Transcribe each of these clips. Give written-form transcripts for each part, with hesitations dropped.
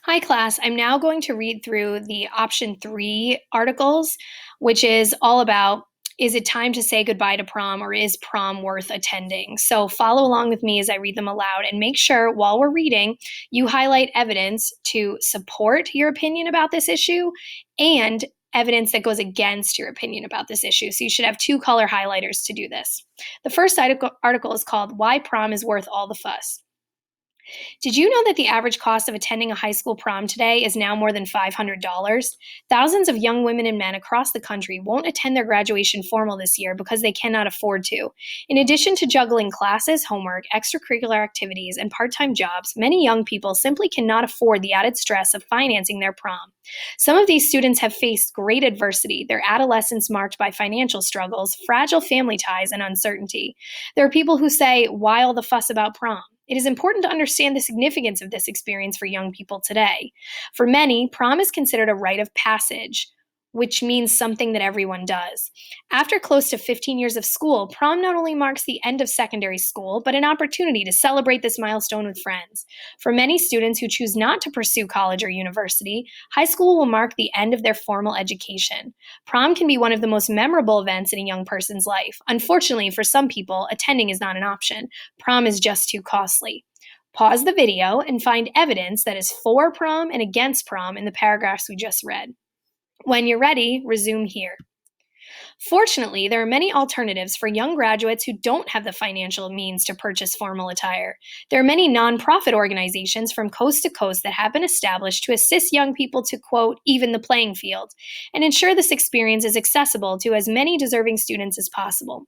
Hi, class. I'm now going to read through the option three articles, which is all about is it time to say goodbye to prom or is prom worth attending? So follow along with me as I read them aloud and make sure while we're reading, you highlight evidence to support your opinion about this issue and evidence that goes against your opinion about this issue. So you should have two color highlighters to do this. The first article is called Why Prom is Worth All the Fuss. Did you know that the average cost of attending a high school prom today is now more than $500? Thousands of young women and men across the country won't attend their graduation formal this year because they cannot afford to. In addition to juggling classes, homework, extracurricular activities, and part time jobs, many young people simply cannot afford the added stress of financing their prom. Some of these students have faced great adversity, their adolescence marked by financial struggles, fragile family ties, and uncertainty. There are people who say, why all the fuss about prom? It is important to understand the significance of this experience for young people today. For many, prom is considered a rite of passage, which means something that everyone does. After close to 15 years of school, prom not only marks the end of secondary school, but an opportunity to celebrate this milestone with friends. For many students who choose not to pursue college or university, high school will mark the end of their formal education. Prom can be one of the most memorable events in a young person's life. Unfortunately, for some people, attending is not an option. Prom is just too costly. Pause the video and find evidence that is for prom and against prom in the paragraphs we just read. When you're ready, resume here. Fortunately, there are many alternatives for young graduates who don't have the financial means to purchase formal attire. There are many nonprofit organizations from coast to coast that have been established to assist young people to, quote, even the playing field, and ensure this experience is accessible to as many deserving students as possible.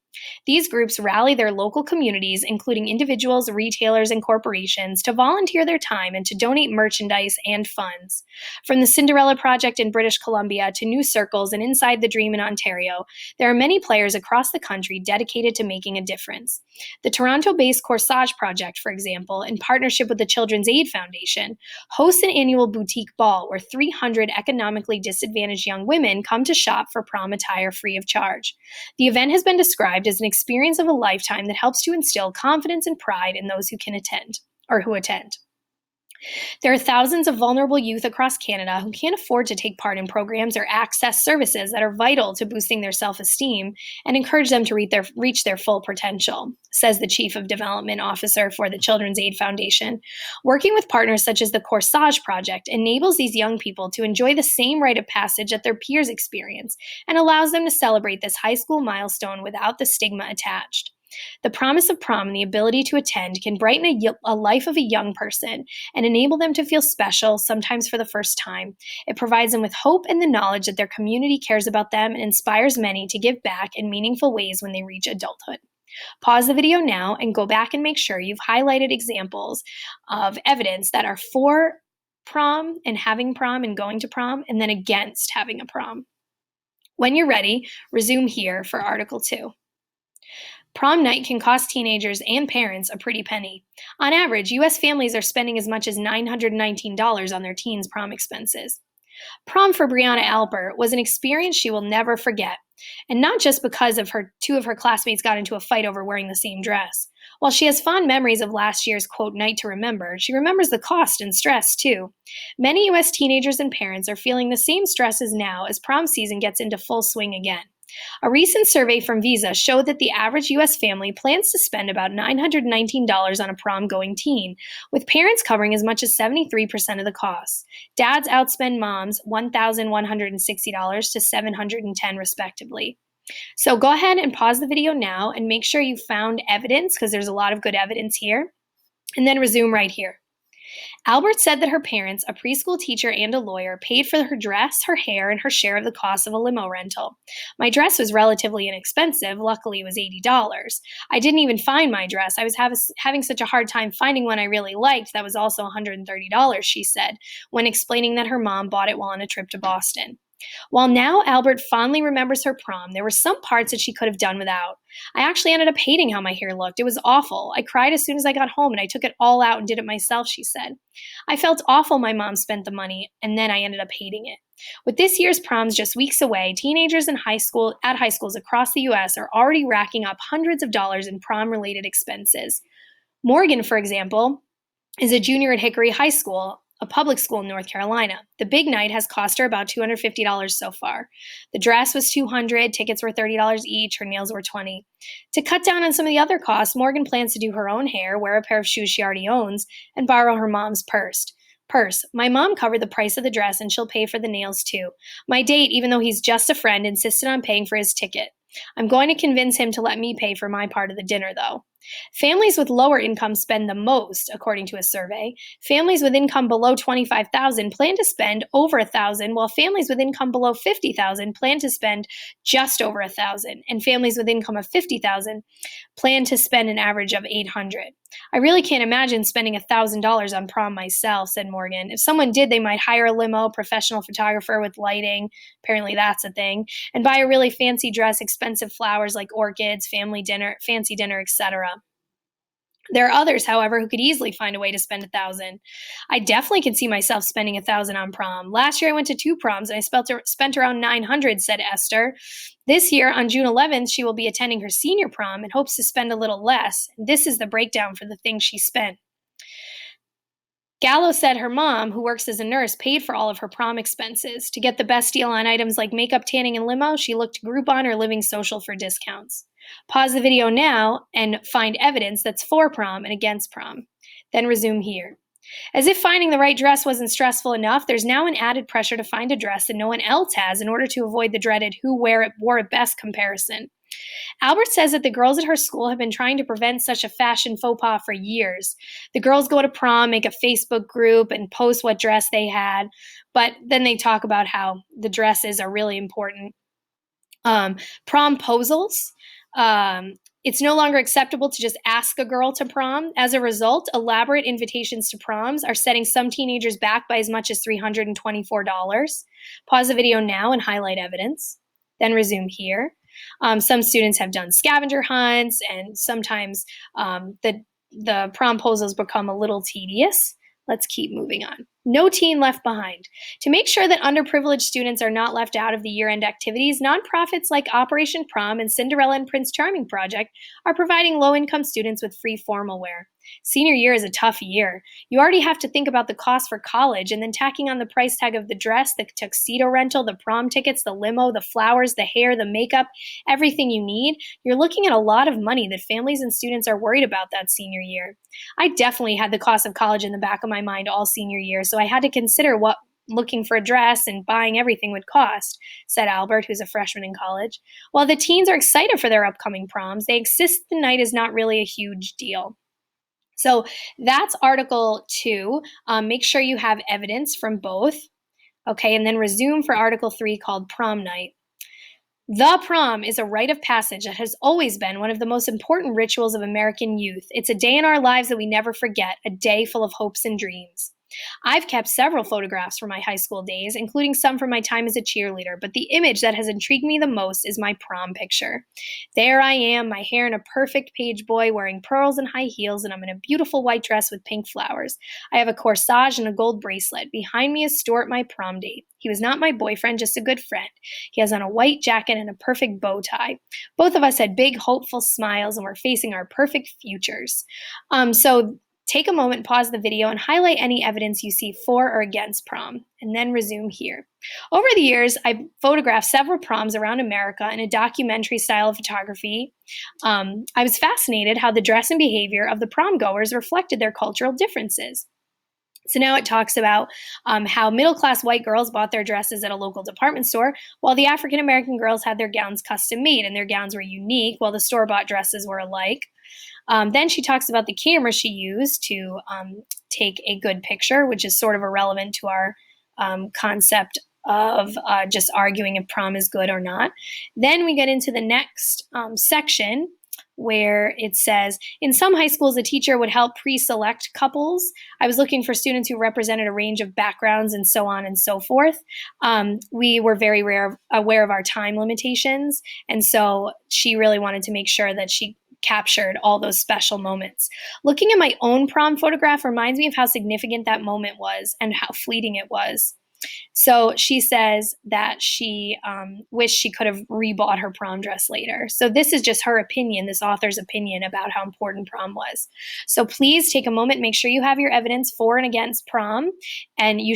These groups rally their local communities, including individuals, retailers, and corporations, to volunteer their time and to donate merchandise and funds. From the Cinderella Project in British Columbia to New Circles and Inside the Dream in Ontario, there are many players across the country dedicated to making a difference. The Toronto-based Corsage Project, for example, in partnership with the Children's Aid Foundation, hosts an annual boutique ball where 300 economically disadvantaged young women come to shop for prom attire free of charge. The event has been described as an experience of a lifetime that helps to instill confidence and pride in those who can attend or who attend. There are thousands of vulnerable youth across Canada who can't afford to take part in programs or access services that are vital to boosting their self-esteem and encourage them to reach their full potential, says the Chief of Development Officer for the Children's Aid Foundation. Working with partners such as the Corsage Project enables these young people to enjoy the same rite of passage that their peers experience and allows them to celebrate this high school milestone without the stigma attached. The promise of prom and the ability to attend can brighten a life of a young person and enable them to feel special, sometimes for the first time. It provides them with hope and the knowledge that their community cares about them and inspires many to give back in meaningful ways when they reach adulthood. Pause the video now and go back and make sure you've highlighted examples of evidence that are for prom and having prom and going to prom, and then against having a prom. When you're ready, resume here for Article 2. Prom night can cost teenagers and parents a pretty penny. On average, U.S. families are spending as much as $919 on their teens' prom expenses. Prom for Brianna Albert was an experience she will never forget, and not just because two of her classmates got into a fight over wearing the same dress. While she has fond memories of last year's, quote, night to remember, she remembers the cost and stress, too. Many U.S. teenagers and parents are feeling the same stresses now as prom season gets into full swing again. A recent survey from Visa showed that the average U.S. family plans to spend about $919 on a prom-going teen, with parents covering as much as 73% of the costs. Dads outspend moms $1,160 to $710 respectively. So go ahead and pause the video now and make sure you found evidence, because there's a lot of good evidence here, and then resume right here. Albert said that her parents, a preschool teacher and a lawyer, paid for her dress, her hair, and her share of the cost of a limo rental. My dress was relatively inexpensive. Luckily, it was $80. I didn't even find my dress. I was having such a hard time finding one I really liked that was also $130, she said, when explaining that her mom bought it while on a trip to Boston. While now Albert fondly remembers her prom, there were some parts that she could have done without. I actually ended up hating how my hair looked. It was awful. I cried as soon as I got home and I took it all out and did it myself, she said. I felt awful my mom spent the money, and then I ended up hating it. With this year's proms just weeks away, teenagers at high schools across the U.S. are already racking up hundreds of dollars in prom-related expenses. Morgan, for example, is a junior at Hickory High School, a public school in North Carolina. The big night has cost her about $250 so far. The dress was $200, tickets were $30 each, her nails were $20. To cut down on some of the other costs, Morgan plans to do her own hair, wear a pair of shoes she already owns, and borrow her mom's purse. My mom covered the price of the dress and she'll pay for the nails too. My date, even though he's just a friend, insisted on paying for his ticket. I'm going to convince him to let me pay for my part of the dinner, though. Families with lower income spend the most, according to a survey. Families with income below $25,000 plan to spend over $1,000, while families with income below $50,000 plan to spend just over $1,000, and families with income of $50,000 plan to spend an average of $800. I really can't imagine spending $1,000 on prom myself, said Morgan. If someone did, they might hire a limo, professional photographer with lighting, apparently that's a thing, and buy a really fancy dress, expensive flowers like orchids, family dinner, fancy dinner, etc. There are others, however, who could easily find a way to spend $1,000. I definitely could see myself spending $1,000 on prom. Last year I went to 2 proms and I spent around $900, said Esther. This year, on June 11th, she will be attending her senior prom and hopes to spend a little less. This is the breakdown for the things she spent. Gallo said her mom, who works as a nurse, paid for all of her prom expenses. To get the best deal on items like makeup, tanning, and limo, she looked to Groupon or Living Social for discounts. Pause the video now and find evidence that's for prom and against prom. Then resume here. As if finding the right dress wasn't stressful enough, there's now an added pressure to find a dress that no one else has in order to avoid the dreaded who wore it best comparison. Albert says that the girls at her school have been trying to prevent such a fashion faux pas for years. The girls go to prom, make a Facebook group, and post what dress they had, but then they talk about how the dresses are really important. Promposals. It's no longer acceptable to just ask a girl to prom. As a result, elaborate invitations to proms are setting some teenagers back by as much as $324. Pause the video now and highlight evidence. Then resume here. Some students have done scavenger hunts, and sometimes the promposals become a little tedious. Let's keep moving on. No teen left behind. To make sure that underprivileged students are not left out of the year-end activities, nonprofits like Operation Prom and Cinderella and Prince Charming Project are providing low-income students with free formal wear. Senior year is a tough year. You already have to think about the cost for college, and then tacking on the price tag of the dress, the tuxedo rental, the prom tickets, the limo, the flowers, the hair, the makeup, everything you need. You're looking at a lot of money that families and students are worried about that senior year. I definitely had the cost of college in the back of my mind all senior year, so I had to consider what looking for a dress and buying everything would cost, said Albert, who's a freshman in college. While the teens are excited for their upcoming proms, they insist the night is not really a huge deal. So that's Article 2. Make sure you have evidence from both. Okay, and then resume for Article 3 called Prom Night. The prom is a rite of passage that has always been one of the most important rituals of American youth. It's a day in our lives that we never forget, a day full of hopes and dreams. I've kept several photographs from my high school days, including some from my time as a cheerleader, but the image that has intrigued me the most is my prom picture. There I am, my hair in a perfect page boy, wearing pearls and high heels, and I'm in a beautiful white dress with pink flowers. I have a corsage and a gold bracelet. Behind me is Stuart, my prom date. He was not my boyfriend, just a good friend. He has on a white jacket and a perfect bow tie. Both of us had big, hopeful smiles, and we're facing our perfect futures. So take a moment, pause the video, and highlight any evidence you see for or against prom, and then resume here. Over the years, I've photographed several proms around America in a documentary style of photography. I was fascinated how the dress and behavior of the prom goers reflected their cultural differences. So now it talks about how middle-class white girls bought their dresses at a local department store, while the African-American girls had their gowns custom-made, and their gowns were unique, while the store-bought dresses were alike. Then she talks about the camera she used to take a good picture, which is sort of irrelevant to our concept of just arguing if prom is good or not. Then we get into the next section where it says, in some high schools, a teacher would help pre-select couples. I was looking for students who represented a range of backgrounds and so on and so forth. We were very aware of our time limitations, and so she really wanted to make sure that she captured all those special moments. Looking at my own prom photograph reminds me of how significant that moment was and how fleeting it was. So she says that she wished she could have rebought her prom dress later. So this is just her opinion, this author's opinion about how important prom was. So please take a moment, make sure you have your evidence for and against prom, and you